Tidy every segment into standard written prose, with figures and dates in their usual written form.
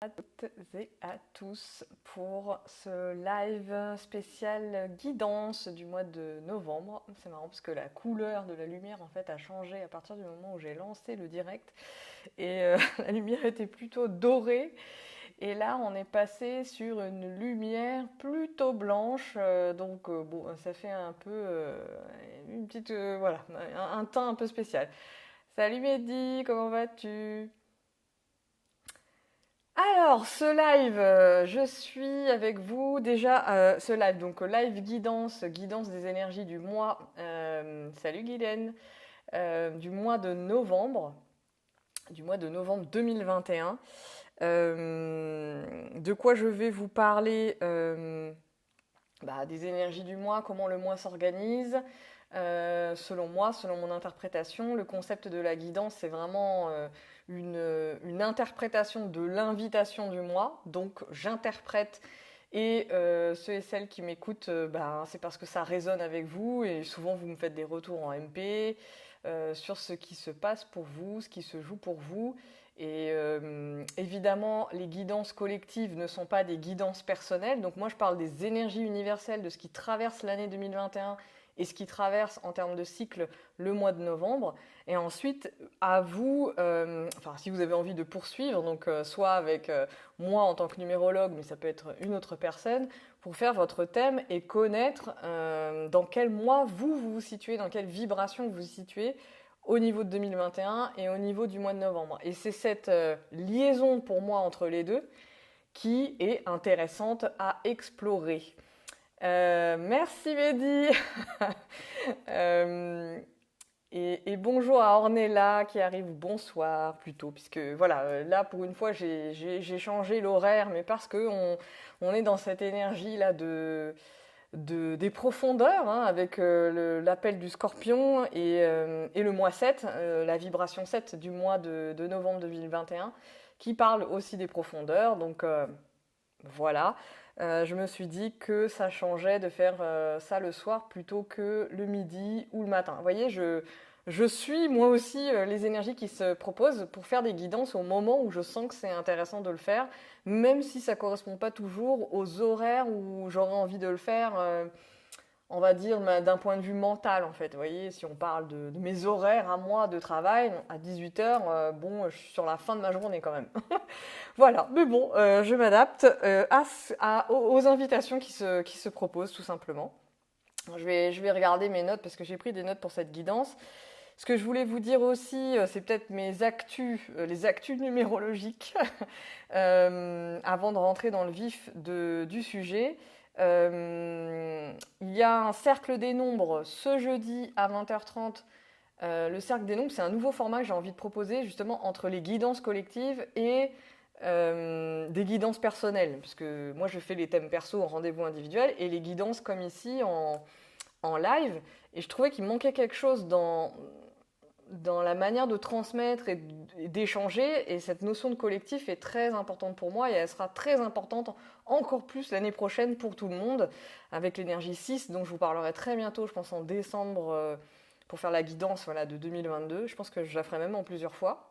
À toutes et à tous pour ce live spécial guidance du mois de novembre. C'est marrant parce que la couleur de la lumière en fait a changé à partir du moment où j'ai lancé le direct et la lumière était plutôt dorée et là on est passé sur une lumière plutôt blanche bon ça fait un peu une petite voilà un teint un peu spécial. Salut Mehdi, comment vas-tu? Alors, ce live, je suis avec vous déjà, ce live, donc live guidance, guidance des énergies du mois, salut Guylaine, du mois de novembre 2021. De quoi je vais vous parler des énergies du mois, comment le mois s'organise. Selon moi, selon mon interprétation, le concept de la guidance, c'est vraiment une interprétation de l'invitation du mois. Donc, j'interprète et ceux et celles qui m'écoutent, c'est parce que ça résonne avec vous et souvent vous me faites des retours en MP sur ce qui se passe pour vous, ce qui se joue pour vous. Et évidemment, les guidances collectives ne sont pas des guidances personnelles. Donc moi, je parle des énergies universelles, de ce qui traverse l'année 2021 et ce qui traverse en termes de cycle le mois de novembre. Et ensuite, à vous, si vous avez envie de poursuivre, donc soit avec moi en tant que numérologue, mais ça peut être une autre personne, pour faire votre thème et connaître dans quel mois vous vous situez, dans quelle vibration vous vous situez au niveau de 2021 et au niveau du mois de novembre. Et c'est cette liaison pour moi entre les deux qui est intéressante à explorer. Merci Mehdi. Et bonjour à Ornella qui arrive, bonsoir plutôt, puisque voilà, là pour une fois j'ai changé l'horaire, mais parce que on est dans cette énergie là des profondeurs, hein, avec l'appel du scorpion et le mois 7, la vibration 7 du mois de novembre 2021, qui parle aussi des profondeurs. Donc voilà, je me suis dit que ça changeait de faire ça le soir plutôt que le midi ou le matin. Vous voyez, je suis moi aussi les énergies qui se proposent pour faire des guidances au moment où je sens que c'est intéressant de le faire, même si ça ne correspond pas toujours aux horaires où j'aurais envie de le faire, on va dire d'un point de vue mental en fait. Vous voyez, si on parle de mes horaires à moi de travail, à 18h, bon, je suis sur la fin de ma journée quand même. Voilà, mais bon, je m'adapte aux invitations qui se proposent tout simplement. Je vais regarder mes notes parce que j'ai pris des notes pour cette guidance. Ce que je voulais vous dire aussi, c'est peut-être mes actus, les actus numérologiques, avant de rentrer dans le vif du sujet. Il y a un cercle des nombres ce jeudi à 20h30. Le cercle des nombres, c'est un nouveau format que j'ai envie de proposer justement entre les guidances collectives et des guidances personnelles. Parce que moi, je fais les thèmes perso en rendez-vous individuel et les guidances comme ici en live. Et je trouvais qu'il manquait quelque chose dans la manière de transmettre et d'échanger. Et cette notion de collectif est très importante pour moi et elle sera très importante encore plus l'année prochaine pour tout le monde avec l'énergie 6 dont je vous parlerai très bientôt, je pense en décembre, pour faire la guidance voilà, de 2022. Je pense que je la ferai même en plusieurs fois.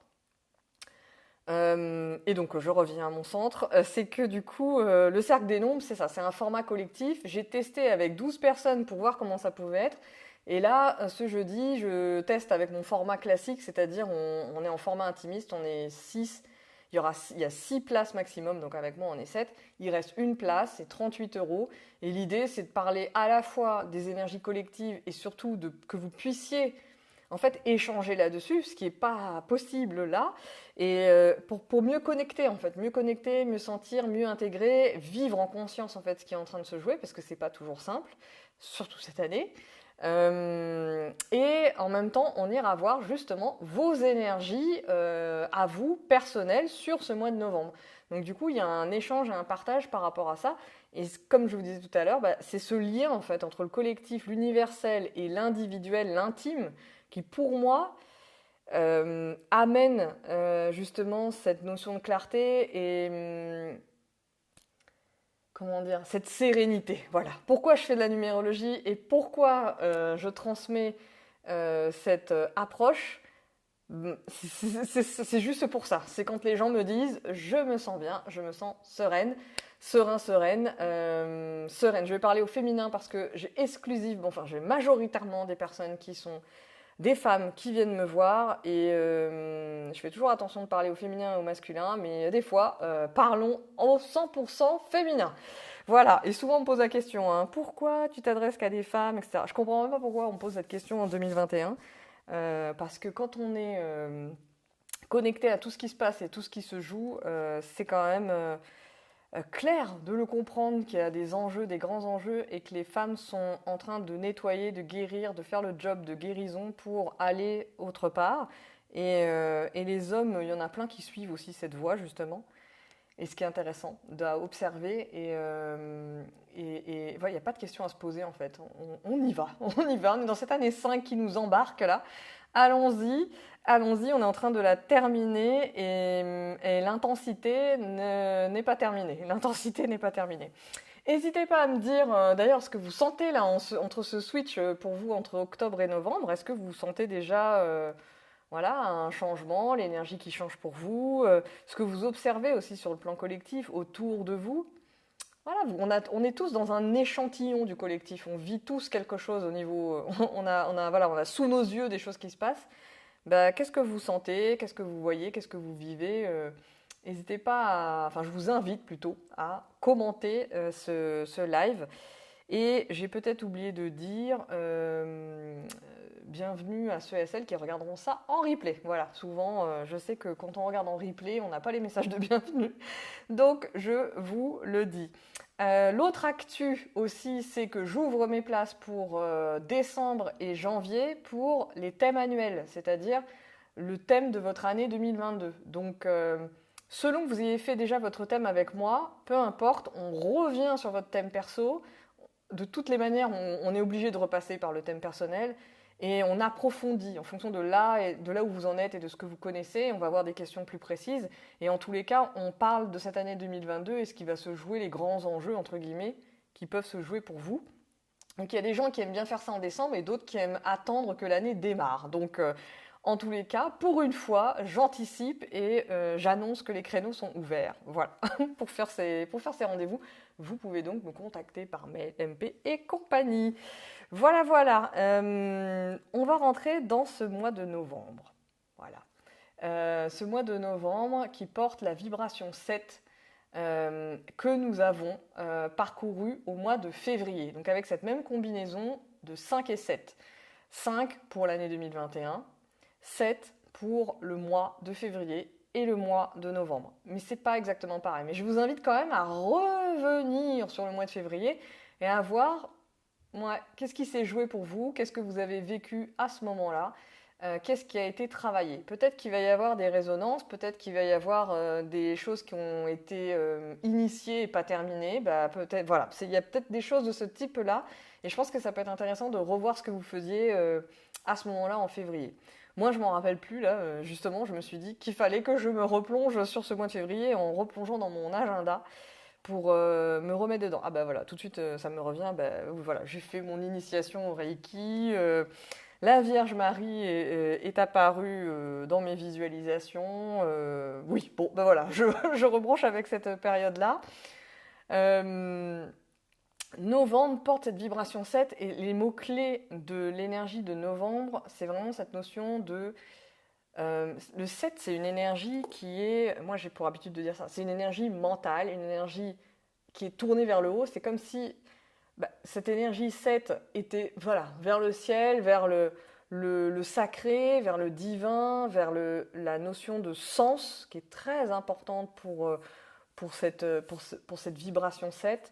Et donc je reviens à mon centre, c'est que du coup le cercle des nombres c'est ça, c'est un format collectif. J'ai testé avec 12 personnes pour voir comment ça pouvait être. Et là ce jeudi je teste avec mon format classique, c'est-à-dire on est en format intimiste, on est 6. Il y a 6 places maximum, donc avec moi on est 7. Il reste une place, c'est 38 €. Et l'idée c'est de parler à la fois des énergies collectives et surtout que vous puissiez en fait échanger là-dessus, ce qui n'est pas possible là, et pour mieux connecter en fait, mieux connecter, mieux sentir, mieux intégrer, vivre en conscience en fait ce qui est en train de se jouer, parce que c'est pas toujours simple, surtout cette année. Et en même temps, on ira voir justement vos énergies à vous, personnelles, sur ce mois de novembre. Donc du coup, il y a un échange et un partage par rapport à ça. Et comme je vous disais tout à l'heure, c'est ce lien en fait entre le collectif, l'universel et l'individuel, l'intime, qui pour moi amène justement cette notion de clarté et comment dire, cette sérénité. Voilà. Pourquoi je fais de la numérologie et pourquoi je transmets cette approche. C'est juste pour ça. C'est quand les gens me disent je me sens bien, je me sens sereine, sereine. Je vais parler au féminin parce que j'ai majoritairement des personnes qui sont des femmes qui viennent me voir et je fais toujours attention de parler au féminin et au masculin, mais des fois, parlons au 100% féminin. Voilà, et souvent on me pose la question, hein, pourquoi tu t'adresses qu'à des femmes, etc. Je comprends même pas pourquoi on me pose cette question en 2021, parce que quand on est connecté à tout ce qui se passe et tout ce qui se joue, c'est quand même clair de le comprendre qu'il y a des enjeux, des grands enjeux, et que les femmes sont en train de nettoyer, de guérir, de faire le job de guérison pour aller autre part. Et les hommes, il y en a plein qui suivent aussi cette voie, justement. Et ce qui est intéressant d'observer, il n'y a pas de question à se poser en fait. On y va, on y va. On est dans cette année 5 qui nous embarque là. Allons-y, allons-y, on est en train de la terminer et l'intensité n'est pas terminée. L'intensité n'est pas terminée. N'hésitez pas à me dire d'ailleurs ce que vous sentez là entre ce switch pour vous entre octobre et novembre. Est-ce que vous sentez déjà voilà, un changement, l'énergie qui change pour vous, ce que vous observez aussi sur le plan collectif autour de vous. Voilà, on est tous dans un échantillon du collectif, on vit tous quelque chose au niveau, on a sous nos yeux des choses qui se passent. Bah, qu'est-ce que vous sentez, qu'est-ce que vous voyez, qu'est-ce que vous vivez N'hésitez pas je vous invite plutôt à commenter ce live. Et j'ai peut-être oublié de dire bienvenue à ceux et celles qui regarderont ça en replay. Voilà, souvent, je sais que quand on regarde en replay, on n'a pas les messages de bienvenue. Donc, je vous le dis. L'autre actu aussi, c'est que j'ouvre mes places pour décembre et janvier pour les thèmes annuels, c'est-à-dire le thème de votre année 2022. Donc, selon que vous ayez fait déjà votre thème avec moi, peu importe, on revient sur votre thème perso. De toutes les manières, on est obligé de repasser par le thème personnel et on approfondit en fonction de là où vous en êtes et de ce que vous connaissez. On va avoir des questions plus précises et en tous les cas, on parle de cette année 2022 et ce qui va se jouer, les grands enjeux, entre guillemets, qui peuvent se jouer pour vous. Donc il y a des gens qui aiment bien faire ça en décembre et d'autres qui aiment attendre que l'année démarre. Donc en tous les cas, pour une fois, j'anticipe et j'annonce que les créneaux sont ouverts. Voilà, pour faire ces rendez-vous. Vous pouvez donc me contacter par mail, MP et compagnie. Voilà. On va rentrer dans ce mois de novembre. Voilà. Ce mois de novembre qui porte la vibration 7 que nous avons parcouru au mois de février. Donc avec cette même combinaison de 5 et 7. 5 pour l'année 2021, 7 pour le mois de février et le mois de novembre. Mais c'est pas exactement pareil. Mais je vous invite quand même à revenir sur le mois de février et à voir qu'est-ce qui s'est joué pour vous, qu'est-ce que vous avez vécu à ce moment-là, qu'est-ce qui a été travaillé. Peut-être qu'il va y avoir des résonances, peut-être qu'il va y avoir des choses qui ont été initiées et pas terminées. Peut-être, voilà, il y a peut-être des choses de ce type-là. Et je pense que ça peut être intéressant de revoir ce que vous faisiez à ce moment-là en février. Moi, je m'en rappelle plus, là, justement, je me suis dit qu'il fallait que je me replonge sur ce mois de février en replongeant dans mon agenda pour me remettre dedans. Ah bah voilà, tout de suite, ça me revient, voilà, j'ai fait mon initiation au Reiki, la Vierge Marie est apparue dans mes visualisations, oui, bon, voilà, je rebranche avec cette période-là. Novembre porte cette vibration 7 et les mots-clés de l'énergie de novembre, c'est vraiment cette notion de... le 7, c'est une énergie qui est... Moi, j'ai pour habitude de dire ça. C'est une énergie mentale, une énergie qui est tournée vers le haut. C'est comme si cette énergie 7 était vers le ciel, vers le sacré, vers le divin, vers la notion de sens qui est très importante pour cette vibration 7.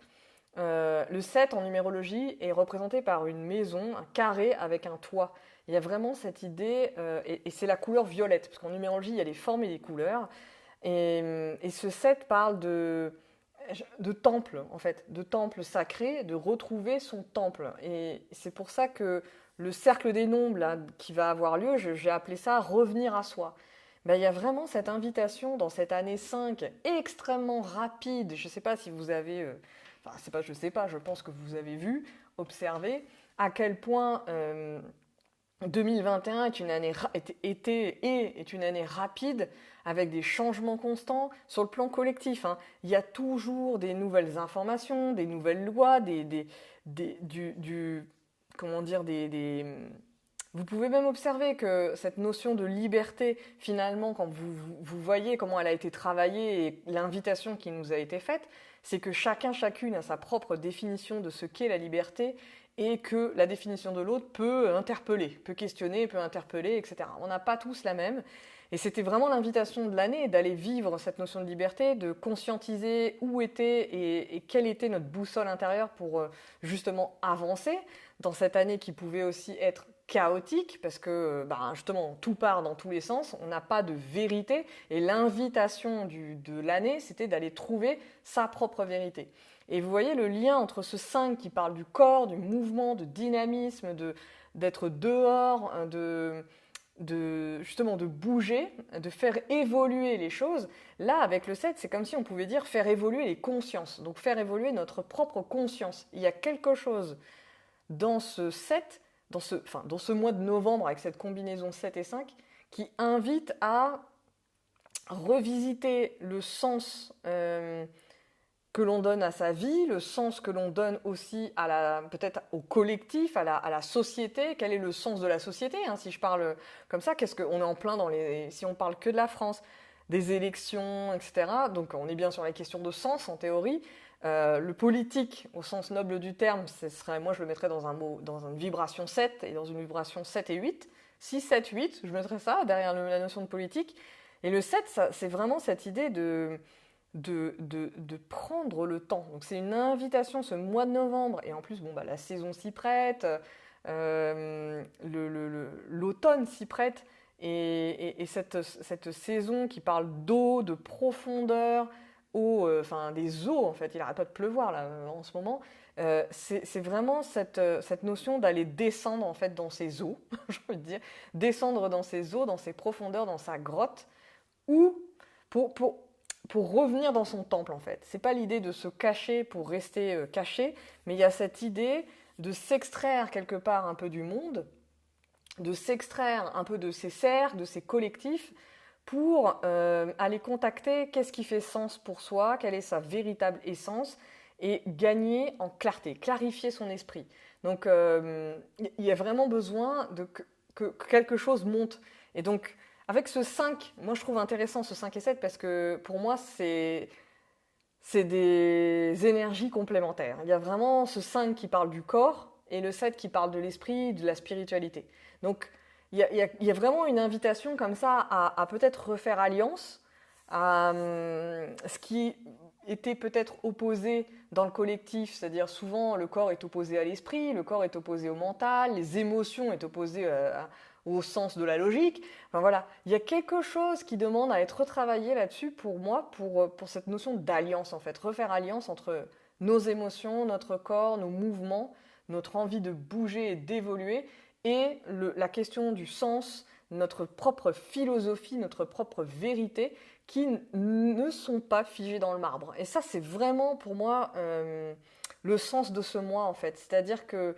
Le 7 en numérologie est représenté par une maison, un carré avec un toit. Il y a vraiment cette idée, et c'est la couleur violette, parce qu'en numérologie, il y a les formes et les couleurs. Et ce 7 parle de temple, en fait, de temple sacré, de retrouver son temple. Et c'est pour ça que le cercle des nombres là, qui va avoir lieu, j'ai appelé ça « revenir à soi ». Il y a vraiment cette invitation dans cette année 5 extrêmement rapide. Je ne sais pas si vous avez... je pense que vous avez vu, observé à quel point 2021 est une année, est une année rapide avec des changements constants sur le plan collectif, hein. Il y a toujours des nouvelles informations, des nouvelles lois, comment dire, vous pouvez même observer que cette notion de liberté, finalement, quand vous voyez comment elle a été travaillée et l'invitation qui nous a été faite, c'est que chacune a sa propre définition de ce qu'est la liberté et que la définition de l'autre peut interpeller, peut questionner, peut interpeller, etc. On n'a pas tous la même. Et c'était vraiment l'invitation de l'année, d'aller vivre cette notion de liberté, de conscientiser où était et quelle était notre boussole intérieure pour justement avancer dans cette année qui pouvait aussi être chaotique parce que justement tout part dans tous les sens, on n'a pas de vérité et l'invitation de l'année c'était d'aller trouver sa propre vérité. Et vous voyez le lien entre ce 5 qui parle du corps, du mouvement, de dynamisme, d'être dehors, justement de bouger, de faire évoluer les choses. Là, avec le 7, c'est comme si on pouvait dire faire évoluer les consciences, donc faire évoluer notre propre conscience. Il y a quelque chose dans ce 7, dans ce mois de novembre, avec cette combinaison 7 et 5, qui invite à revisiter le sens que l'on donne à sa vie, le sens que l'on donne aussi peut-être au collectif, à la société. Quel est le sens de la société, hein, si je parle comme ça, qu'est-ce qu'on est en plein si on parle que de la France, des élections, etc. Donc on est bien sur les questions de sens en théorie. Le politique, au sens noble du terme, moi je le mettrais dans une vibration 7 et dans une vibration 7 et 8. 6, 7, 8, je mettrais ça derrière la notion de politique. Et le 7, c'est vraiment cette idée de prendre le temps. Donc c'est une invitation ce mois de novembre, et en plus la saison s'y prête, l'automne s'y prête, et cette saison qui parle d'eau, de profondeur, des eaux en fait, il n'arrête pas de pleuvoir là en ce moment, c'est vraiment cette notion d'aller descendre en fait dans ces eaux, j'ai envie de dire, descendre dans ces eaux, dans ces profondeurs, dans sa grotte, ou pour revenir dans son temple en fait. C'est pas l'idée de se cacher pour rester caché, mais il y a cette idée de s'extraire quelque part un peu du monde, de s'extraire un peu de ses cercles, de ses collectifs, pour aller contacter qu'est-ce qui fait sens pour soi, quelle est sa véritable essence, et gagner en clarté, clarifier son esprit. Donc il y a vraiment besoin que quelque chose monte. Et donc avec ce 5, moi je trouve intéressant ce 5 et 7 parce que pour moi c'est des énergies complémentaires. Il y a vraiment ce 5 qui parle du corps et le 7 qui parle de l'esprit, de la spiritualité. Donc il y a vraiment une invitation comme ça à peut-être refaire alliance à ce qui était peut-être opposé dans le collectif, c'est-à-dire souvent le corps est opposé à l'esprit, le corps est opposé au mental, les émotions est opposé au sens de la logique. Enfin voilà, il y a quelque chose qui demande à être retravaillé là-dessus pour moi, pour cette notion d'alliance en fait, refaire alliance entre nos émotions, notre corps, nos mouvements, notre envie de bouger et d'évoluer, et la question du sens, notre propre philosophie, notre propre vérité, qui ne sont pas figés dans le marbre. Et ça, c'est vraiment pour moi le sens de ce mois en fait. C'est-à-dire que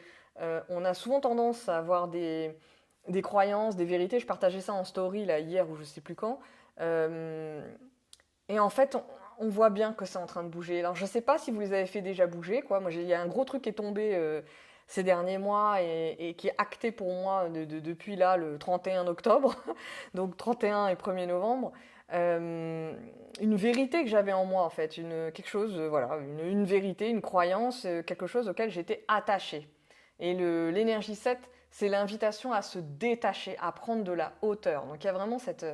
on a souvent tendance à avoir des croyances, des vérités. Je partageais ça en story là, hier ou je sais plus quand. Et en fait, on voit bien que c'est en train de bouger. Alors je ne sais pas si vous les avez fait déjà bouger, quoi. Moi, il y a un gros truc qui est tombé ces derniers mois et qui est acté pour moi depuis là, le 31 octobre, donc 31 et 1er novembre. Une vérité que j'avais en moi, en fait. Quelque chose, voilà, une vérité, une croyance, quelque chose auquel j'étais attachée. Et l'énergie 7, c'est l'invitation à se détacher, à prendre de la hauteur. Donc il y a vraiment cette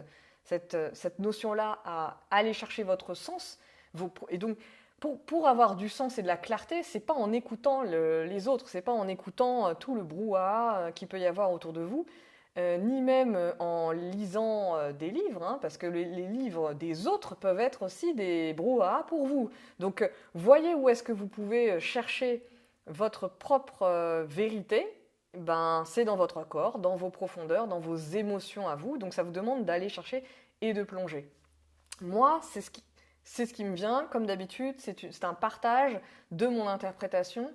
notion-là à aller chercher votre sens. Et donc, pour avoir du sens et de la clarté, c'est pas en écoutant les autres, c'est pas en écoutant tout le brouhaha qu'il peut y avoir autour de vous, ni même en lisant des livres, hein, parce que les livres des autres peuvent être aussi des brouhahas pour vous. Donc, voyez où est-ce que vous pouvez chercher votre propre vérité. Ben, c'est dans votre corps, dans vos profondeurs, dans vos émotions à vous. Donc ça vous demande d'aller chercher et de plonger. Moi, c'est ce qui me vient, comme d'habitude, c'est un partage de mon interprétation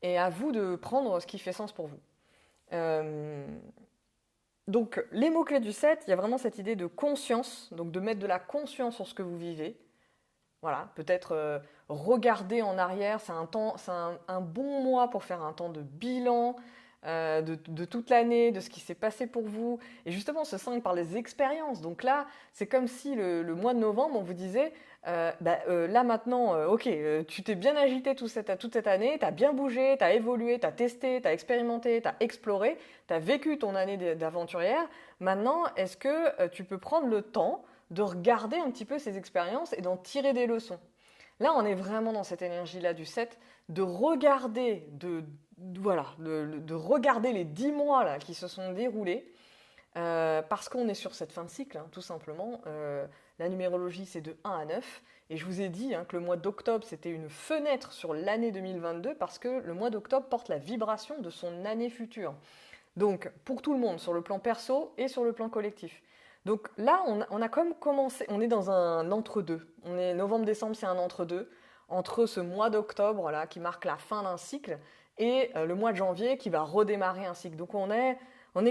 et à vous de prendre ce qui fait sens pour vous. Donc, les mots-clés du 7, il y a vraiment cette idée de conscience, donc de mettre de la conscience sur ce que vous vivez. Voilà, peut-être regarder en arrière, c'est un bon mois pour faire un temps de bilan de toute l'année, de ce qui s'est passé pour vous. Et justement, ce 5 par les expériences. Donc là, c'est comme si le mois de novembre, on vous disait, là maintenant, ok, tu t'es bien agité toute cette année, tu as bien bougé, tu as évolué, tu as testé, tu as expérimenté, tu as exploré, tu as vécu ton année d'aventurière. Maintenant, est-ce que tu peux prendre le temps de regarder un petit peu ces expériences et d'en tirer des leçons? Là, on est vraiment dans cette énergie-là du 7, de regarder, voilà, de regarder les 10 mois là, qui se sont déroulés, parce qu'on est sur cette fin de cycle, hein, tout simplement. La numérologie, c'est de 1 à 9. Et je vous ai dit que le mois d'octobre, c'était une fenêtre sur l'année 2022, parce que le mois d'octobre porte la vibration de son année future. Donc, pour tout le monde, sur le plan perso et sur le plan collectif. Donc là, on a comme commencé, on est dans un entre-deux. On est novembre-décembre, c'est un entre-deux, entre ce mois d'octobre là qui marque la fin d'un cycle et le mois de janvier qui va redémarrer un cycle. Donc on est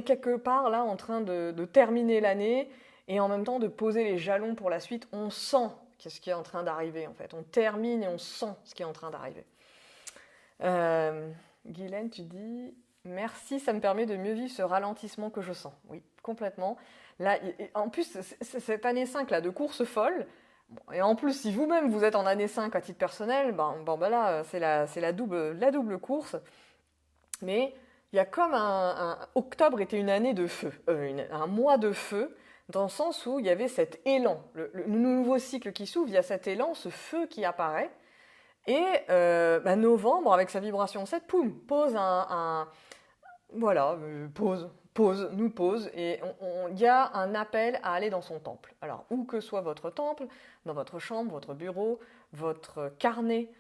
quelque part là en train de terminer l'année et en même temps de poser les jalons pour la suite. On sent ce qui est en train d'arriver en fait. On termine et on sent ce qui est en train d'arriver. Guylaine, tu dis merci, ça me permet de mieux vivre ce ralentissement que je sens. Oui, complètement. Là, en plus, cette année 5 là, de course folle, et en plus, si vous-même vous êtes en année 5 à titre personnel, là, c'est la double course. Mais il y a comme octobre était une année de feu, un mois de feu, dans le sens où il y avait cet élan. Le nouveau cycle qui s'ouvre, il y a cet élan, ce feu qui apparaît. Et novembre, avec sa vibration 7, poum, pose nous pose, et il y a un appel à aller dans son temple. Alors, où que soit votre temple, dans votre chambre, votre bureau, votre carnet,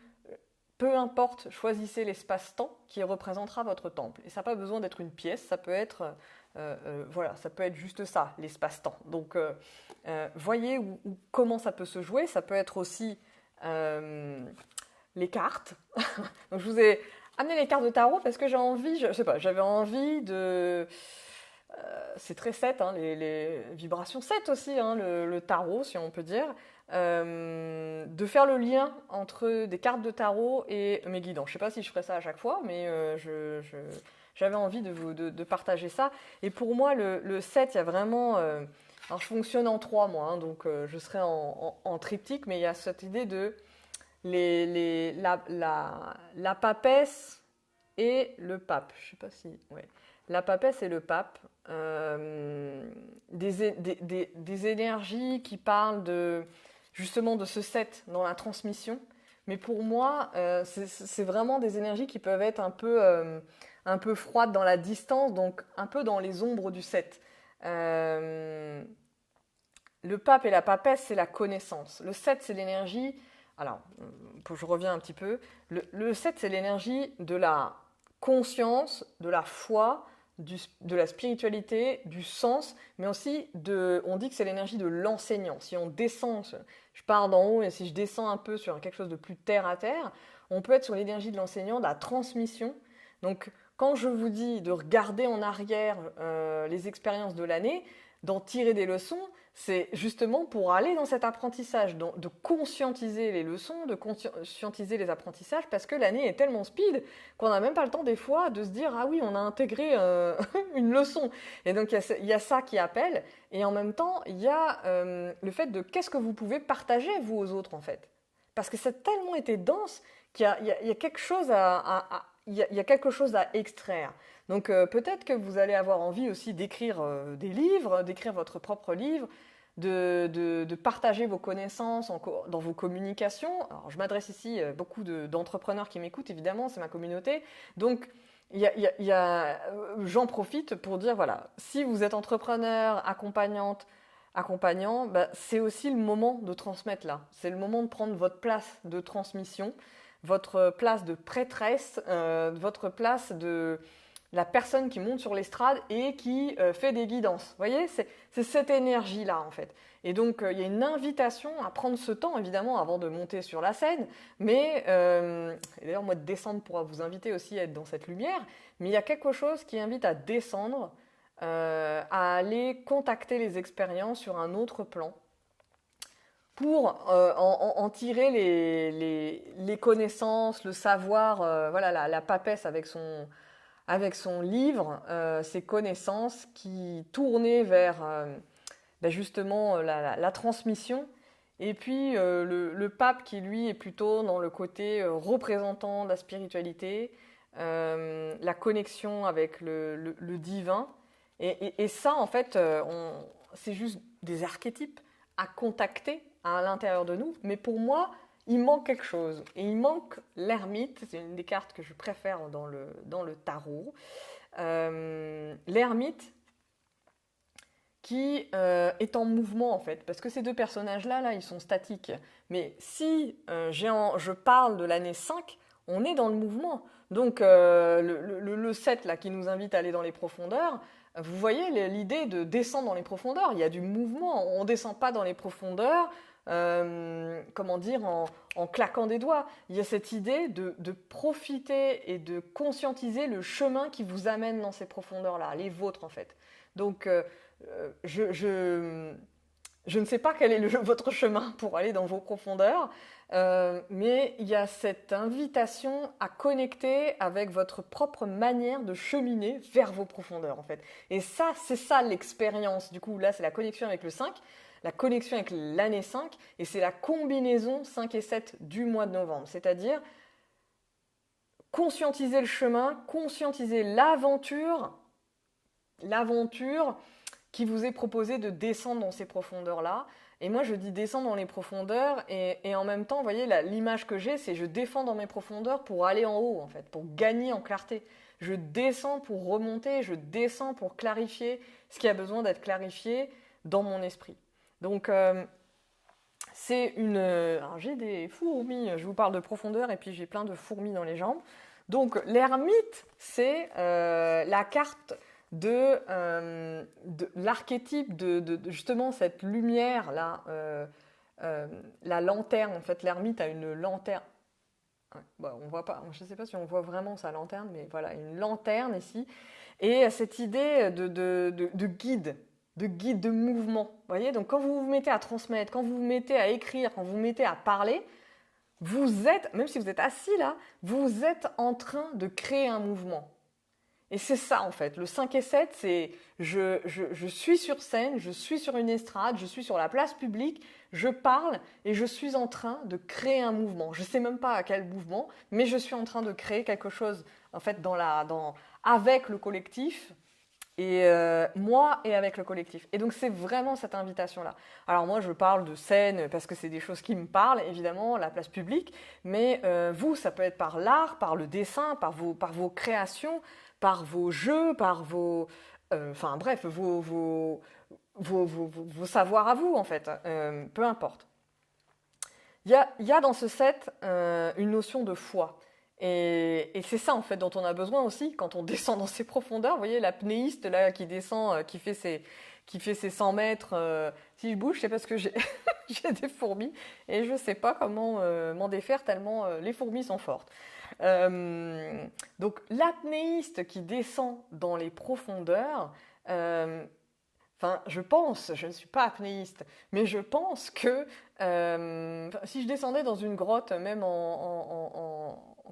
peu importe, choisissez l'espace-temps qui représentera votre temple. Et ça n'a pas besoin d'être une pièce, ça peut être, ça peut être juste ça, l'espace-temps. Donc, voyez comment ça peut se jouer. Ça peut être aussi les cartes. Donc, je vous ai amené les cartes de tarot parce que j'avais envie de... c'est très 7, les vibrations 7 aussi, le tarot, si on peut dire. De faire le lien entre des cartes de tarot et mes guidants. Je ne sais pas si je ferai ça à chaque fois, mais j'avais envie de partager ça. Et pour moi, le 7, il y a vraiment... alors, je fonctionne en 3, moi, donc je serai en triptyque, mais il y a cette idée de la papesse et le pape. Je ne sais pas si... Ouais. La papesse et le pape, des énergies qui parlent justement de ce 7 dans la transmission. Mais pour moi, c'est vraiment des énergies qui peuvent être un peu froides dans la distance, donc un peu dans les ombres du 7. Le pape et la papesse, c'est la connaissance. Le 7, c'est l'énergie... Alors, je reviens un petit peu. Le 7, c'est l'énergie de la conscience, de la foi, de la spiritualité, du sens, mais aussi on dit que c'est l'énergie de l'enseignant. Si on descend, je pars d'en haut et si je descends un peu sur quelque chose de plus terre à terre, on peut être sur l'énergie de l'enseignant, de la transmission. Donc, quand je vous dis de regarder en arrière les expériences de l'année, d'en tirer des leçons, c'est justement pour aller dans cet apprentissage, de conscientiser les leçons, de conscientiser les apprentissages, parce que l'année est tellement speed qu'on n'a même pas le temps des fois de se dire « Ah oui, on a intégré une leçon ». Et donc il y a ça qui appelle, et en même temps, il y a le fait de qu'est-ce que vous pouvez partager vous aux autres en fait. Parce que ça a tellement été dense qu'il y a quelque chose il y a quelque chose à extraire. Donc peut-être que vous allez avoir envie aussi d'écrire des livres, d'écrire votre propre livre, de partager vos connaissances dans vos communications. Alors je m'adresse ici à beaucoup d'entrepreneurs qui m'écoutent, évidemment, c'est ma communauté. Donc j'en profite pour dire, voilà, si vous êtes entrepreneur, accompagnant, c'est aussi le moment de transmettre là. C'est le moment de prendre votre place de transmission, votre place de prêtresse, votre place de la personne qui monte sur l'estrade et qui fait des guidances. Vous voyez, c'est cette énergie-là, en fait. Et donc, il y a une invitation à prendre ce temps, évidemment, avant de monter sur la scène. Mais, et d'ailleurs, mois de décembre pourra vous inviter aussi à être dans cette lumière. Mais il y a quelque chose qui invite à descendre à aller contacter les expériences sur un autre plan pour en tirer les connaissances, le savoir, voilà, la papesse avec son livre, ses connaissances qui tournaient vers ben justement la transmission. Et puis le pape qui lui est plutôt dans le côté représentant de la spiritualité, la connexion avec le divin. Et ça, en fait, c'est juste des archétypes à contacter à l'intérieur de nous. Mais pour moi, il manque quelque chose. Et il manque l'ermite. C'est une des cartes que je préfère dans le tarot. L'ermite qui est en mouvement, en fait. Parce que ces deux personnages-là, là, ils sont statiques. Mais si je parle de l'année 5, on est dans le mouvement. Donc, le 7, là, qui nous invite à aller dans les profondeurs, vous voyez l'idée de descendre dans les profondeurs. Il y a du mouvement. On ne descend pas dans les profondeurs, comment dire, en claquant des doigts. Il y a cette idée de profiter et de conscientiser le chemin qui vous amène dans ces profondeurs-là, les vôtres, en fait. Donc, je ne sais pas quel est votre chemin pour aller dans vos profondeurs, mais il y a cette invitation à connecter avec votre propre manière de cheminer vers vos profondeurs, en fait. Et ça, c'est ça l'expérience. Du coup, là, c'est la connexion avec le 5, la connexion avec l'année 5, et c'est la combinaison 5 et 7 du mois de novembre. C'est-à-dire conscientiser le chemin, conscientiser l'aventure qui vous est proposé de descendre dans ces profondeurs-là. Et moi, je dis descendre dans les profondeurs, et en même temps, vous voyez, l'image que j'ai, c'est je descends dans mes profondeurs pour aller en haut, en fait, pour gagner en clarté. Je descends pour remonter, je descends pour clarifier ce qui a besoin d'être clarifié dans mon esprit. Donc, c'est une... Alors, j'ai des fourmis, je vous parle de profondeur, et puis j'ai plein de fourmis dans les jambes. Donc, l'ermite, c'est la carte de l'archétype de justement cette lumière là, la lanterne. En fait, l'ermite a une lanterne. Bon, on voit pas, je ne sais pas si on voit vraiment sa lanterne, mais voilà, une lanterne ici, et cette idée de guide, de mouvement. Vous voyez, donc quand vous vous mettez à transmettre, quand vous vous mettez à écrire, quand vous vous mettez à parler, vous êtes, même si vous êtes assis là, vous êtes en train de créer un mouvement. Et c'est ça, en fait. Le 5 et 7, c'est je suis sur scène, je suis sur une estrade, je suis sur la place publique, je parle et je suis en train de créer un mouvement. Je ne sais même pas à quel mouvement, mais je suis en train de créer quelque chose, en fait, avec le collectif, et moi et avec le collectif. Et donc, c'est vraiment cette invitation-là. Alors moi, je parle de scène parce que c'est des choses qui me parlent, évidemment, la place publique, mais vous, ça peut être par l'art, par le dessin, par vos créations, par vos jeux, par vos... Enfin bref, vos savoirs à vous, en fait. Peu importe. Il y a dans ce set une notion de foi. Et c'est ça, en fait, dont on a besoin aussi quand on descend dans ces profondeurs. Vous voyez, l'apnéiste, là, qui descend, qui fait ses 100 mètres. Si je bouge, c'est parce que j'ai des fourmis et je ne sais pas comment m'en défaire tellement les fourmis sont fortes. Donc l'apnéiste qui descend dans les profondeurs, je pense, je ne suis pas apnéiste, mais je pense que si je descendais dans une grotte, même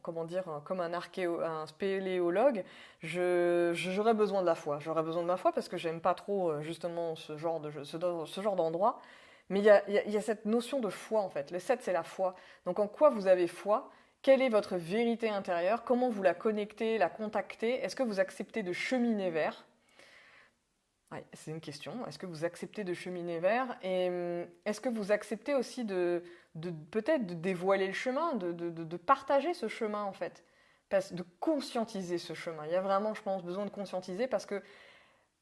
comment dire, comme un spéléologue, j'aurais besoin de la foi. J'aurais besoin de ma foi parce que j'aime pas trop justement ce genre d'endroit. Mais il y a cette notion de foi, en fait. Le 7, c'est la foi. Donc en quoi vous avez foi? Quelle est votre vérité intérieure? Comment vous la connectez, la contactez? Est-ce que vous acceptez de cheminer vers? Ouais, c'est une question. Est-ce que vous acceptez de cheminer vers? Et est-ce que vous acceptez aussi peut-être de dévoiler le chemin, de partager ce chemin, en fait? De conscientiser ce chemin. Il y a vraiment, je pense, besoin de conscientiser parce que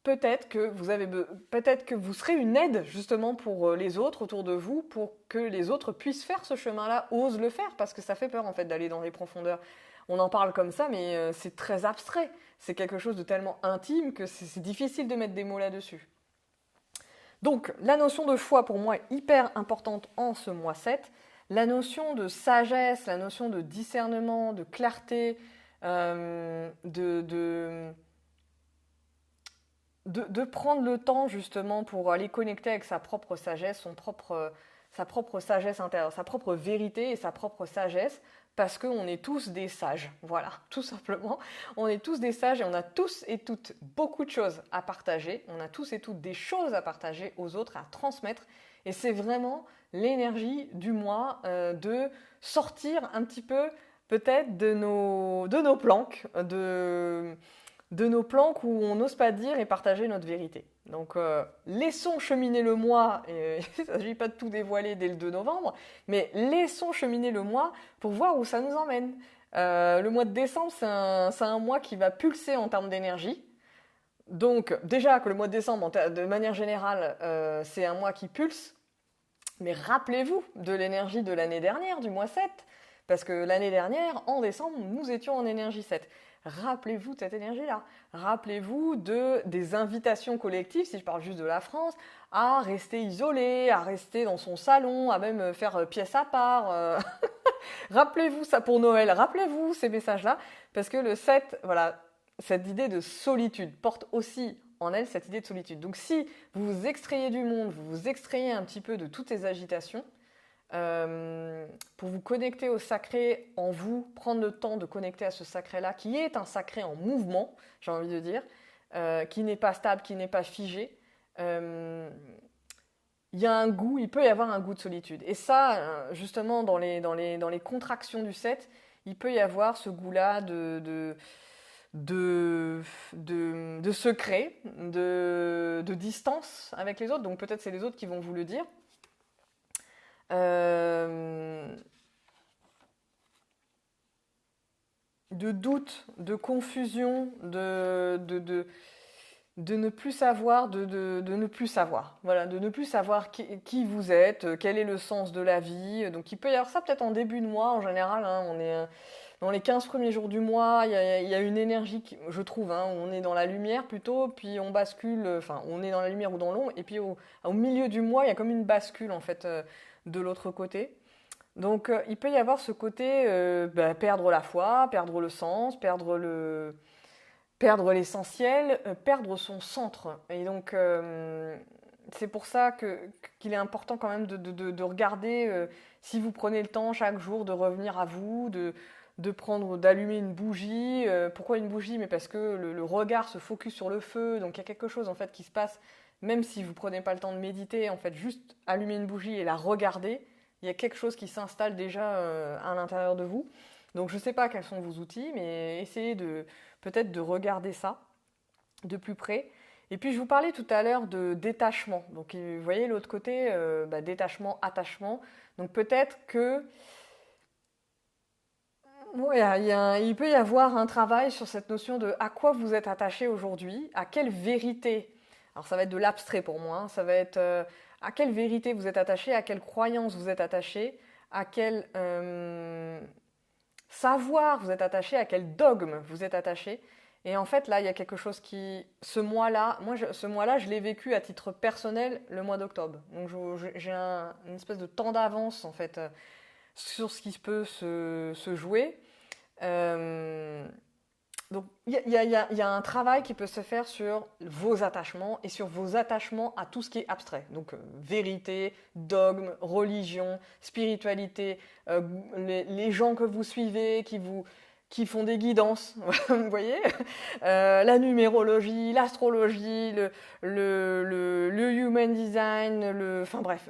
peut-être que vous serez une aide justement pour les autres autour de vous, pour que les autres puissent faire ce chemin-là, osent le faire, parce que ça fait peur en fait d'aller dans les profondeurs. On en parle comme ça, mais c'est très abstrait. C'est quelque chose de tellement intime que c'est difficile de mettre des mots là-dessus. Donc la notion de foi pour moi est hyper importante en ce mois 7. La notion de sagesse, la notion de discernement, de clarté, de de prendre le temps justement pour aller connecter avec sa propre sagesse, sa propre sagesse intérieure, sa propre vérité et sa propre sagesse, parce qu'on est tous des sages, voilà, tout simplement. On est tous des sages et on a tous et toutes beaucoup de choses à partager, on a tous et toutes des choses à partager aux autres, à transmettre, et c'est vraiment l'énergie du mois de sortir un petit peu peut-être de nos planques, de nos planques où on n'ose pas dire et partager notre vérité. Donc laissons cheminer le mois, et il ne s'agit pas de tout dévoiler dès le 2 novembre, mais laissons cheminer le mois pour voir où ça nous emmène. Le mois de décembre, c'est un mois qui va pulser en termes d'énergie. Donc déjà que le mois de décembre, de manière générale, c'est un mois qui pulse, mais rappelez-vous de l'énergie de l'année dernière, du mois 7, parce que l'année dernière, en décembre, nous étions en énergie 7. Rappelez-vous de cette énergie-là. Rappelez-vous des invitations collectives, si je parle juste de la France, à rester isolé, à rester dans son salon, à même faire pièce à part. Rappelez-vous ça pour Noël. Rappelez-vous ces messages-là, parce que le 7, voilà, cette idée de solitude porte aussi en elle cette idée de solitude. Donc si vous vous extrayez du monde, vous vous extrayez un petit peu de toutes ces agitations, pour vous connecter au sacré en vous, prendre le temps de connecter à ce sacré-là, qui est un sacré en mouvement, j'ai envie de dire, qui n'est pas stable, qui n'est pas figé. Il y a un goût, il peut y avoir un goût de solitude. Et ça, justement, dans les contractions du 7, il peut y avoir ce goût-là de secret, de distance avec les autres. Donc peut-être c'est les autres qui vont vous le dire. De doute, de confusion, de ne plus savoir, de ne plus savoir. Voilà, de ne plus savoir qui vous êtes, quel est le sens de la vie. Donc il peut y avoir ça peut-être en début de mois en général. Hein, on est dans les 15 premiers jours du mois, il y a une énergie, je trouve, hein, où on est dans la lumière plutôt, puis on bascule, enfin on est dans la lumière ou dans l'ombre, et puis au milieu du mois, il y a comme une bascule en fait de l'autre côté. Donc il peut y avoir ce côté perdre la foi, perdre le sens, perdre l'essentiel, perdre son centre. Et donc c'est pour ça qu'il est important quand même de regarder si vous prenez le temps chaque jour de revenir à vous, d'allumer une bougie. Pourquoi une bougie? Mais parce que le regard se focus sur le feu, donc il y a quelque chose en fait qui se passe, même si vous prenez pas le temps de méditer, en fait juste allumer une bougie et la regarder, il y a quelque chose qui s'installe déjà à l'intérieur de vous. Donc je ne sais pas quels sont vos outils, mais essayez peut-être de regarder ça de plus près. Et puis je vous parlais tout à l'heure de détachement. Donc vous voyez l'autre côté, détachement, attachement. Donc peut-être que il peut y avoir un travail sur cette notion de à quoi vous êtes attaché aujourd'hui, à quelle vérité. Alors ça va être de l'abstrait pour moi, hein, ça va être à quelle vérité vous êtes attaché, à quelle croyance vous êtes attaché, à quel savoir vous êtes attaché, à quel dogme vous êtes attaché. Et en fait, là, il y a quelque chose ce mois-là, ce mois-là, je l'ai vécu à titre personnel le mois d'octobre. Donc j'ai une espèce de temps d'avance, en fait, sur ce qui peut se jouer. Donc il y a un travail qui peut se faire sur vos attachements et sur vos attachements à tout ce qui est abstrait. Donc vérité, dogme, religion, spiritualité, les gens que vous suivez, qui font des guidances, vous voyez, la numérologie, l'astrologie, le human design, enfin bref,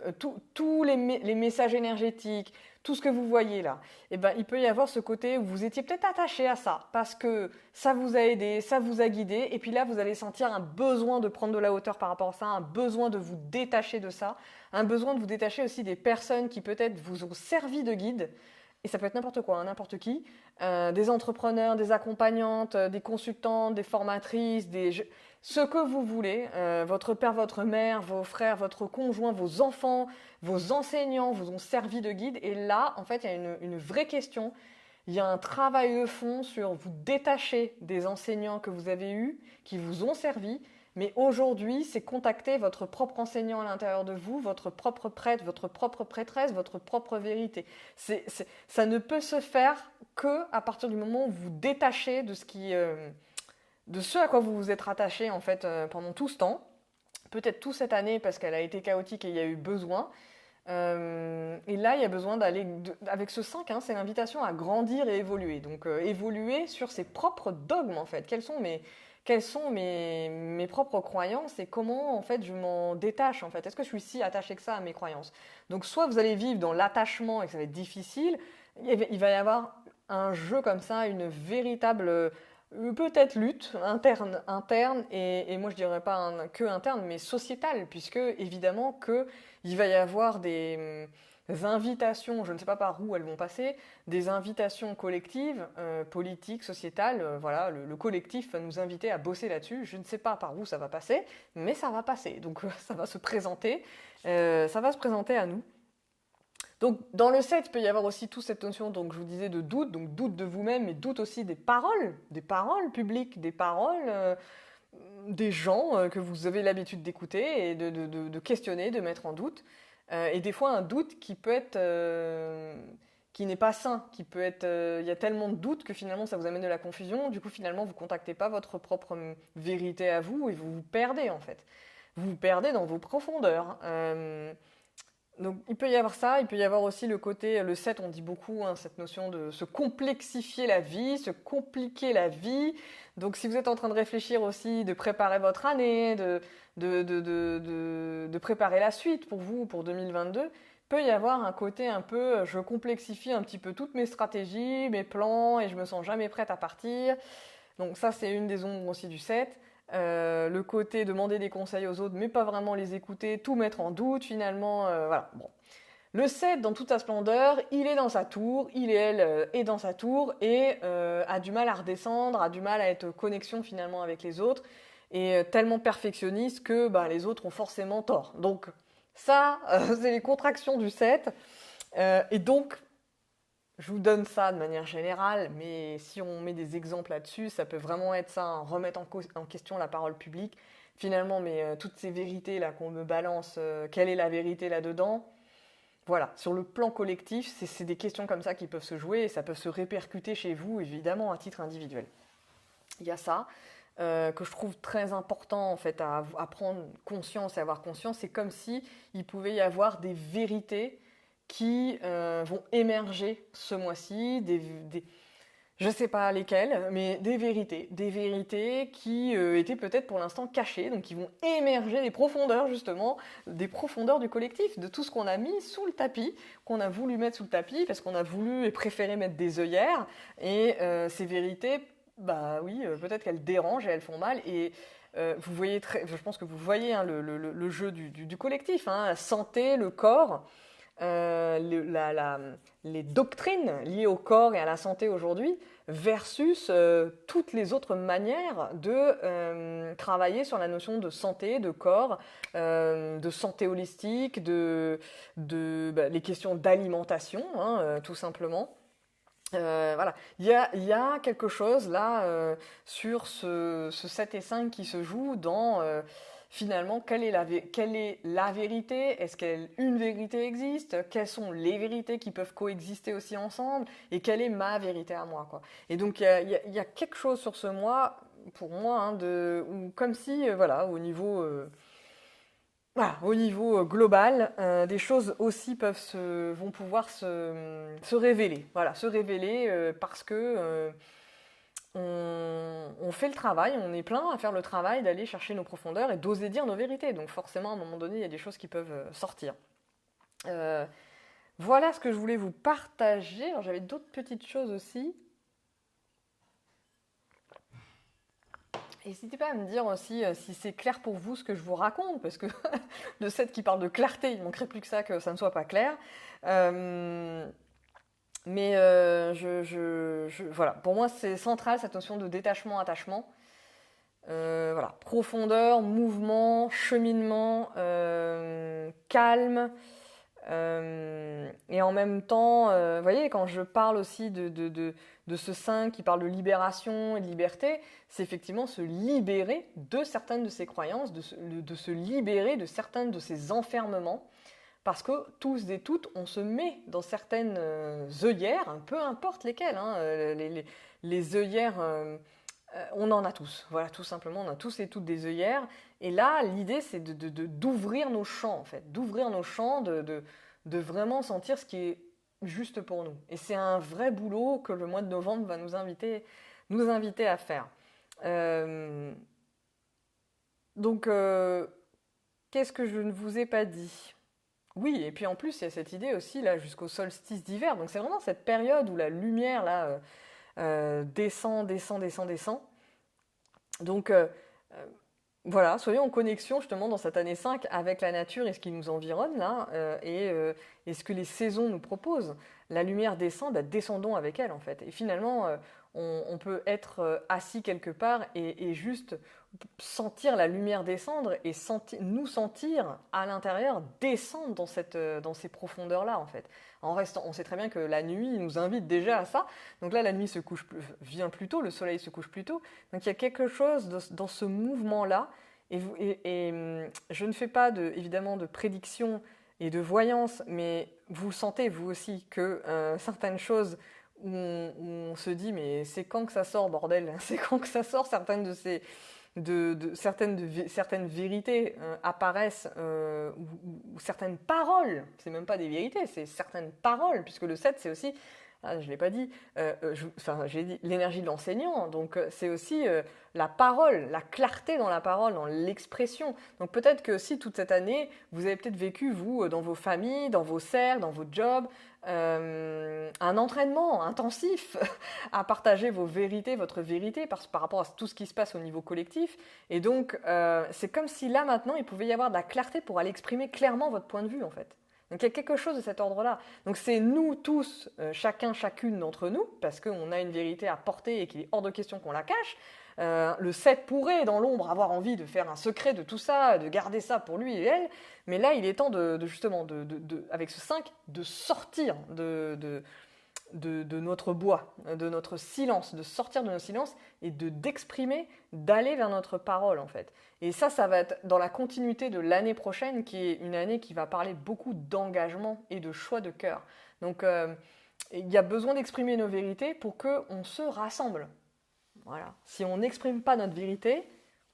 tous les messages énergétiques, tout ce que vous voyez là, eh ben, il peut y avoir ce côté où vous étiez peut-être attaché à ça, parce que ça vous a aidé, ça vous a guidé, et puis là vous allez sentir un besoin de prendre de la hauteur par rapport à ça, un besoin de vous détacher de ça, un besoin de vous détacher aussi des personnes qui peut-être vous ont servi de guide. Et ça peut être n'importe quoi, hein, n'importe qui, des entrepreneurs, des accompagnantes, des consultantes, des formatrices, ce que vous voulez, votre père, votre mère, vos frères, votre conjoint, vos enfants, vos enseignants vous ont servi de guide. Et là, en fait, il y a une vraie question. Il y a un travail de fond sur vous détacher des enseignants que vous avez eus, qui vous ont servi. Mais aujourd'hui, c'est contacter votre propre enseignant à l'intérieur de vous, votre propre prêtre, votre propre prêtresse, votre propre vérité. Ça ne peut se faire qu'à partir du moment où vous détachez de ce qui de ce à quoi vous vous êtes rattaché en fait pendant tout ce temps, peut-être toute cette année parce qu'elle a été chaotique et il y a eu besoin. Et là, il y a besoin d'aller, avec ce 5, hein, c'est l'invitation à grandir et évoluer. Donc évoluer sur ses propres dogmes en fait. Quelles sont mes propres croyances et comment en fait je m'en détache en fait. Est-ce que je suis si attachée que ça à mes croyances? Donc soit vous allez vivre dans l'attachement et que ça va être difficile, il va y avoir un jeu comme ça, une véritable peut-être lutte interne et moi je dirais pas que interne mais sociétale puisque évidemment que il va y avoir des invitations, je ne sais pas par où elles vont passer, des invitations collectives, politiques, sociétales, voilà, le collectif va nous inviter à bosser là-dessus, je ne sais pas par où ça va passer, mais ça va passer, donc ça va se présenter à nous. Donc, dans le 7, il peut y avoir aussi toute cette notion, donc je vous disais, de doute, donc doute de vous-même, mais doute aussi des paroles publiques, des paroles des gens que vous avez l'habitude d'écouter et de questionner, de mettre en doute. Et des fois, un doute qui peut être, qui n'est pas sain, qui peut être, il y a tellement de doutes que finalement ça vous amène de la confusion. Du coup, finalement, vous contactez pas votre propre vérité à vous et vous vous perdez en fait. Vous vous perdez dans vos profondeurs. Donc il peut y avoir ça, il peut y avoir aussi le côté, le 7 on dit beaucoup, hein, cette notion de se complexifier la vie, se compliquer la vie. Donc si vous êtes en train de réfléchir aussi, de préparer votre année, de préparer la suite pour vous, pour 2022, peut y avoir un côté un peu, je complexifie un petit peu toutes mes stratégies, mes plans, et je me sens jamais prête à partir. Donc ça c'est une des ombres aussi du 7. Le côté demander des conseils aux autres mais pas vraiment les écouter, tout mettre en doute finalement, voilà. Bon. Le 7 dans toute sa splendeur, il est dans sa tour, elle est dans sa tour et a du mal à redescendre, a du mal à être en connexion finalement avec les autres et tellement perfectionniste que les autres ont forcément tort. Donc ça, c'est les contractions du 7 et donc je vous donne ça de manière générale, mais si on met des exemples là-dessus, ça peut vraiment être ça, hein, remettre en question la parole publique. Finalement, mais toutes ces vérités là qu'on me balance, quelle est la vérité là-dedans? Voilà, sur le plan collectif, c'est des questions comme ça qui peuvent se jouer et ça peut se répercuter chez vous, évidemment, à titre individuel. Il y a ça que je trouve très important en fait à prendre conscience et avoir conscience. C'est comme si il pouvait y avoir des vérités qui vont émerger ce mois-ci, je ne sais pas lesquelles, mais des vérités qui étaient peut-être pour l'instant cachées, donc qui vont émerger des profondeurs justement, des profondeurs du collectif, de tout ce qu'on a mis sous le tapis, qu'on a voulu mettre sous le tapis, parce qu'on a voulu et préféré mettre des œillères, et ces vérités, oui, peut-être qu'elles dérangent et elles font mal, et vous voyez, je pense que vous voyez hein, le jeu du collectif, hein, la santé, le corps, les doctrines liées au corps et à la santé aujourd'hui versus toutes les autres manières de travailler sur la notion de santé, de corps, de santé holistique, les questions d'alimentation, hein, tout simplement. Voilà, il y a quelque chose là sur ce 7 et 5 qui se joue dans finalement quelle est la vérité, est-ce qu'une vérité existe, quelles sont les vérités qui peuvent coexister aussi ensemble et quelle est ma vérité à moi quoi. Et donc il y a quelque chose sur ce mois pour moi hein, comme si voilà au niveau global, des choses aussi vont pouvoir se révéler. Voilà, se révéler parce que on fait le travail, on est plein à faire le travail d'aller chercher nos profondeurs et d'oser dire nos vérités. Donc forcément, à un moment donné, il y a des choses qui peuvent sortir. Voilà ce que je voulais vous partager. Alors, j'avais d'autres petites choses aussi. N'hésitez pas à me dire aussi si c'est clair pour vous ce que je vous raconte, parce que le 7 qui parle de clarté, il ne manquerait plus que ça ne soit pas clair. Mais voilà, pour moi c'est central cette notion de détachement-attachement. Voilà, profondeur, mouvement, cheminement, calme. Et en même temps, vous voyez, quand je parle aussi de ce 5 qui parle de libération et de liberté, c'est effectivement se libérer de certaines de ces croyances, de se libérer de certains de ces enfermements, parce que tous et toutes, on se met dans certaines œillères, peu importe lesquelles, hein, les œillères On en a tous, voilà, tout simplement, on a tous et toutes des œillères. Et là, l'idée, c'est d'ouvrir nos champs, en fait, d'ouvrir nos champs, de vraiment sentir ce qui est juste pour nous. Et c'est un vrai boulot que le mois de novembre va nous inviter à faire. Euh, donc, qu'est-ce que je ne vous ai pas dit? Oui, et puis en plus, il y a cette idée aussi, là, jusqu'au solstice d'hiver. Donc, c'est vraiment cette période où la lumière, là, descend, descend, descend, descend. Donc, voilà, soyons en connexion justement dans cette année 5 avec la nature et ce qui nous environne là, et ce que les saisons nous proposent. La lumière descend, bah, descendons avec elle en fait. Et finalement, on peut être assis quelque part et juste sentir la lumière descendre et nous sentir à l'intérieur descendre dans ces profondeurs-là en fait. En restant, on sait très bien que la nuit nous invite déjà à ça. Donc là, la nuit vient plus tôt, le soleil se couche plus tôt. Donc il y a quelque chose dans ce mouvement-là. Je ne fais pas évidemment de prédiction et de voyance, mais vous sentez vous aussi que certaines choses où on se dit mais c'est quand que ça sort bordel, c'est quand que ça sort certaines de ces certaines vérités apparaissent ou certaines paroles, c'est même pas des vérités, c'est certaines paroles, puisque le 7 c'est aussi, je ne l'ai pas dit, j'ai dit l'énergie de l'enseignant, donc c'est aussi la parole, la clarté dans la parole, dans l'expression. Donc peut-être que si toute cette année, vous avez peut-être vécu, vous, dans vos familles, dans vos cercles, dans votre job, un entraînement intensif à partager vos vérités, votre vérité par rapport à tout ce qui se passe au niveau collectif. Et donc, c'est comme si là, maintenant, il pouvait y avoir de la clarté pour aller exprimer clairement votre point de vue, en fait. Donc, il y a quelque chose de cet ordre-là. Donc, c'est nous tous, chacun, chacune d'entre nous, parce qu'on a une vérité à porter et qu'il est hors de question qu'on la cache. Le 7 pourrait, dans l'ombre, avoir envie de faire un secret de tout ça, de garder ça pour lui et elle, mais là, il est temps justement, avec ce 5, de sortir de notre bois, de notre silence, de sortir de nos silences et d'exprimer, d'aller vers notre parole, en fait. Et ça va être dans la continuité de l'année prochaine, qui est une année qui va parler beaucoup d'engagement et de choix de cœur. Donc, il y a besoin d'exprimer nos vérités pour qu'on se rassemble. Voilà. Si on n'exprime pas notre vérité,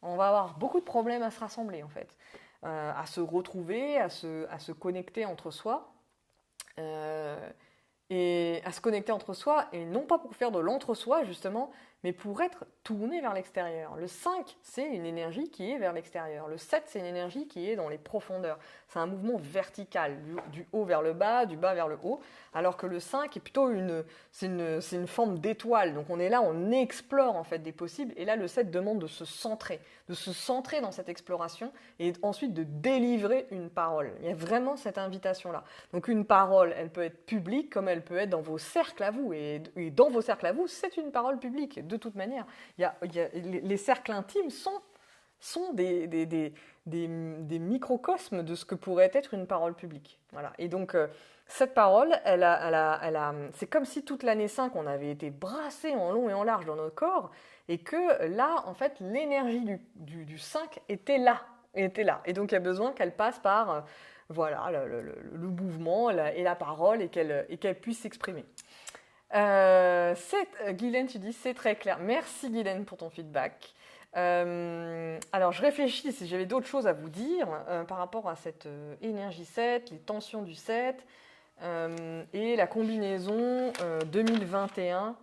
on va avoir beaucoup de problèmes à se rassembler, en fait. À se retrouver, à se connecter entre soi. Et à se connecter entre soi, et non pas pour faire de l'entre-soi, justement, mais pour être tourné vers l'extérieur. Le 5, c'est une énergie qui est vers l'extérieur. Le 7, c'est une énergie qui est dans les profondeurs. C'est un mouvement vertical, du haut vers le bas, du bas vers le haut, alors que le 5 est plutôt c'est une forme d'étoile. Donc on est là, on explore en fait des possibles, et là le 7 demande de se centrer dans cette exploration, et ensuite de délivrer une parole. Il y a vraiment cette invitation-là. Donc une parole, elle peut être publique, comme elle peut être dans vos cercles à vous, et dans vos cercles à vous, c'est une parole publique, de toute manière. Les cercles intimes sont des microcosmes de ce que pourrait être une parole publique. Voilà. Et donc, cette parole, c'est comme si toute l'année 5, on avait été brassé en long et en large dans notre corps, et que là, en fait, l'énergie du 5 était là. Et donc, il y a besoin qu'elle passe par voilà, le mouvement et la parole, et qu'elle puisse s'exprimer. Guylaine, tu dis c'est très clair. Merci Guylaine pour ton feedback. Alors je réfléchis si j'avais d'autres choses à vous dire par rapport à cette énergie 7, les tensions du 7 et la combinaison 2021.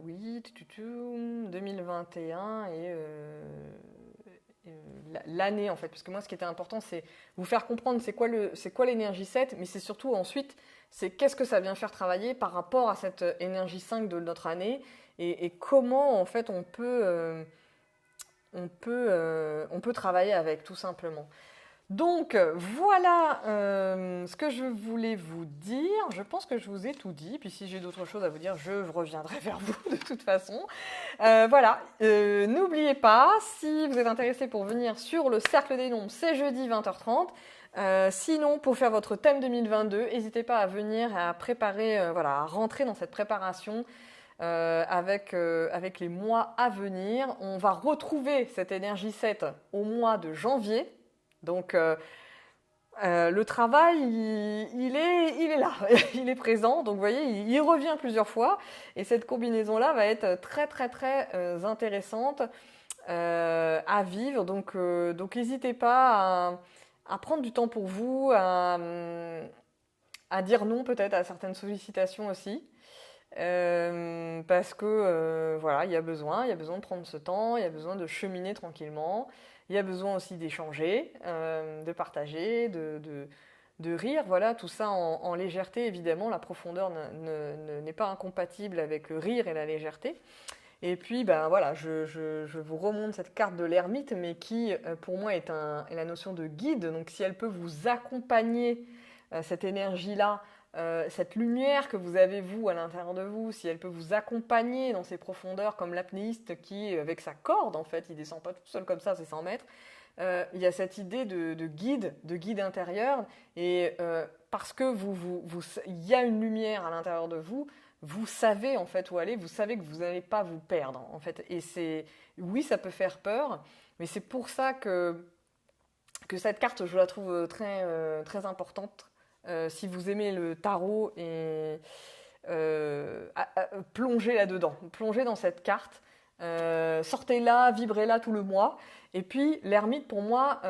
Oui, 2021 et l'année en fait, parce que moi ce qui était important c'est vous faire comprendre c'est quoi l'énergie 7, mais c'est surtout ensuite c'est qu'est-ce que ça vient faire travailler par rapport à cette énergie 5 de notre année, et comment en fait on peut travailler avec, tout simplement. Donc voilà ce que je voulais vous dire. Je pense que je vous ai tout dit. Puis si j'ai d'autres choses à vous dire, je reviendrai vers vous de toute façon. Voilà. N'oubliez pas, si vous êtes intéressé pour venir sur le Cercle des Nombres, c'est jeudi 20h30. Sinon, pour faire votre thème 2022, n'hésitez pas à venir, à préparer, à rentrer dans cette préparation avec les mois à venir. On va retrouver cette énergie 7 au mois de janvier. Donc, Le travail, il est là, il est présent. Donc, vous voyez, il revient plusieurs fois. Et cette combinaison-là va être très, très, très intéressante à vivre. Donc, n'hésitez pas à prendre du temps pour vous, à dire non peut-être à certaines sollicitations aussi. Parce que voilà, il y a besoin de prendre ce temps, il y a besoin de cheminer tranquillement, il y a besoin aussi d'échanger, de partager, de rire, voilà, tout ça en légèreté, évidemment, la profondeur n'est pas incompatible avec le rire et la légèreté. Et puis, ben voilà, je vous remonte cette carte de l'ermite, mais qui, pour moi, est la notion de guide. Donc, si elle peut vous accompagner, cette énergie-là, cette lumière que vous avez, vous, à l'intérieur de vous, si elle peut vous accompagner dans ces profondeurs, comme l'apnéiste qui, avec sa corde, en fait, il descend pas tout seul comme ça, c'est 100 mètres, il y a cette idée de guide intérieur, et parce que il y a une lumière à l'intérieur de vous, vous savez en fait où aller, vous savez que vous n'allez pas vous perdre en fait. Et oui, ça peut faire peur, mais c'est pour ça que cette carte, je la trouve très, très importante. Si vous aimez le tarot et plongez là-dedans, plongez dans cette carte, sortez-la, vibrez-la tout le mois. Et puis l'ermite, pour moi,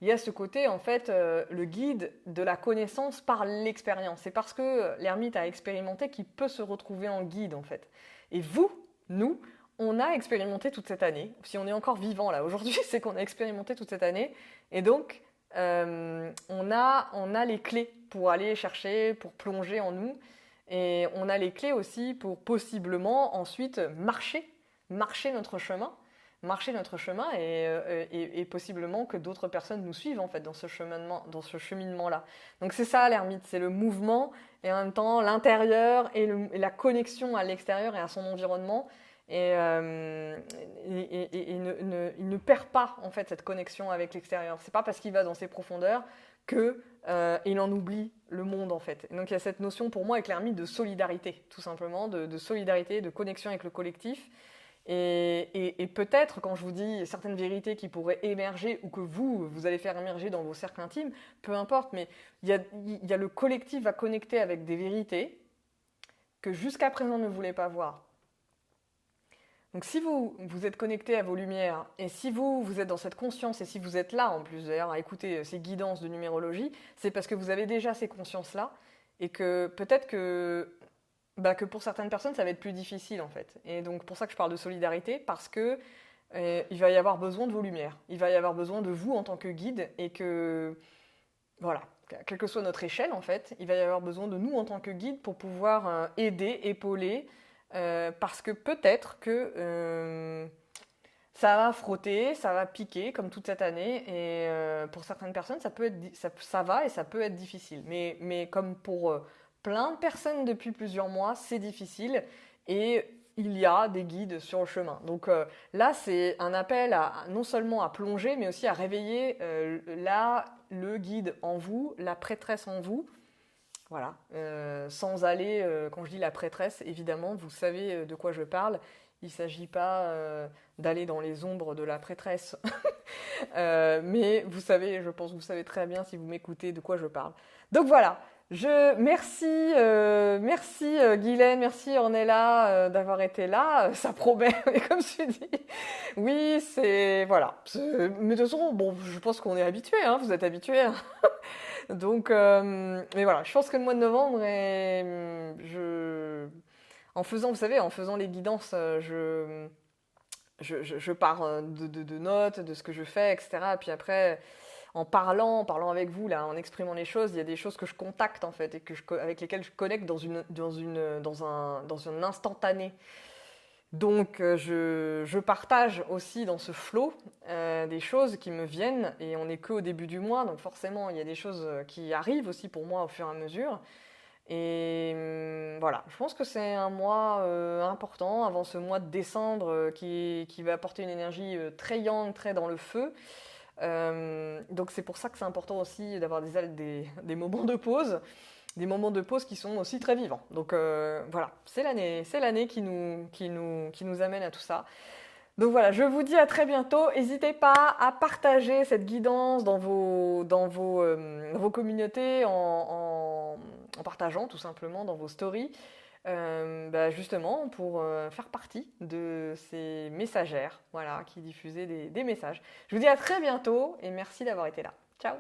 il y a ce côté, en fait, le guide de la connaissance par l'expérience. C'est parce que l'ermite a expérimenté qu'il peut se retrouver en guide, en fait. Et vous, nous, on a expérimenté toute cette année. Si on est encore vivant là aujourd'hui, c'est qu'on a expérimenté toute cette année. Et donc, on a les clés pour aller chercher, pour plonger en nous. Et on a les clés aussi pour possiblement ensuite marcher notre chemin. Et possiblement que d'autres personnes nous suivent en fait dans ce cheminement-là. Donc c'est ça l'ermite, c'est le mouvement et en même temps l'intérieur et la connexion à l'extérieur et à son environnement. Et il ne perd pas en fait cette connexion avec l'extérieur. C'est pas parce qu'il va dans ses profondeurs que il en oublie le monde en fait. Et donc il y a cette notion pour moi avec l'ermite de solidarité, tout simplement, de solidarité, de connexion avec le collectif. Et peut-être, quand je vous dis certaines vérités qui pourraient émerger ou que vous allez faire émerger dans vos cercles intimes, peu importe, mais il y a le collectif va connecter avec des vérités que jusqu'à présent ne voulez pas voir. Donc si vous êtes connecté à vos lumières, et si vous êtes dans cette conscience, et si vous êtes là en plus d'ailleurs à écouter ces guidances de numérologie, c'est parce que vous avez déjà ces consciences-là, et que peut-être que pour certaines personnes, ça va être plus difficile en fait. Et donc pour ça que je parle de solidarité, parce que il va y avoir besoin de vos lumières, il va y avoir besoin de vous en tant que guide, et que, voilà, quelle que soit notre échelle en fait, il va y avoir besoin de nous en tant que guide pour pouvoir aider, épauler, parce que peut-être que ça va frotter, ça va piquer comme toute cette année, et pour certaines personnes, ça va et ça peut être difficile. Mais comme pour plein de personnes depuis plusieurs mois, c'est difficile et il y a des guides sur le chemin. Donc là, c'est un appel non seulement à plonger, mais aussi à réveiller le guide en vous, la prêtresse en vous. Voilà, sans aller, quand je dis la prêtresse, évidemment, vous savez de quoi je parle. Il ne s'agit pas d'aller dans les ombres de la prêtresse, mais vous savez, je pense que vous savez très bien si vous m'écoutez de quoi je parle. Donc voilà, merci Guylaine, merci Ornella d'avoir été là. Ça promet, et comme tu dis, oui, voilà. Mais de toute façon, bon, je pense qu'on est habitués, hein, vous êtes habitués. Hein. Donc, mais voilà, je pense que le mois de novembre, en faisant les guidances, je pars de notes, de ce que je fais, etc. Et puis après, en parlant avec vous, là, en exprimant les choses, il y a des choses que je contacte en fait, et avec lesquelles je connecte dans un instantané. Donc je partage aussi dans ce flot des choses qui me viennent, et on n'est qu'au début du mois, donc forcément il y a des choses qui arrivent aussi pour moi au fur et à mesure. Et voilà, je pense que c'est un mois important avant ce mois de décembre qui va apporter une énergie très yang, très dans le feu. Donc c'est pour ça que c'est important aussi d'avoir des moments de pause. Des moments de pause qui sont aussi très vivants. Donc voilà, c'est l'année qui nous amène à tout ça. Donc voilà, je vous dis à très bientôt. N'hésitez pas à partager cette guidance vos communautés en partageant tout simplement dans vos stories, justement pour faire partie de ces messagères, voilà, qui diffusaient des messages. Je vous dis à très bientôt et merci d'avoir été là. Ciao!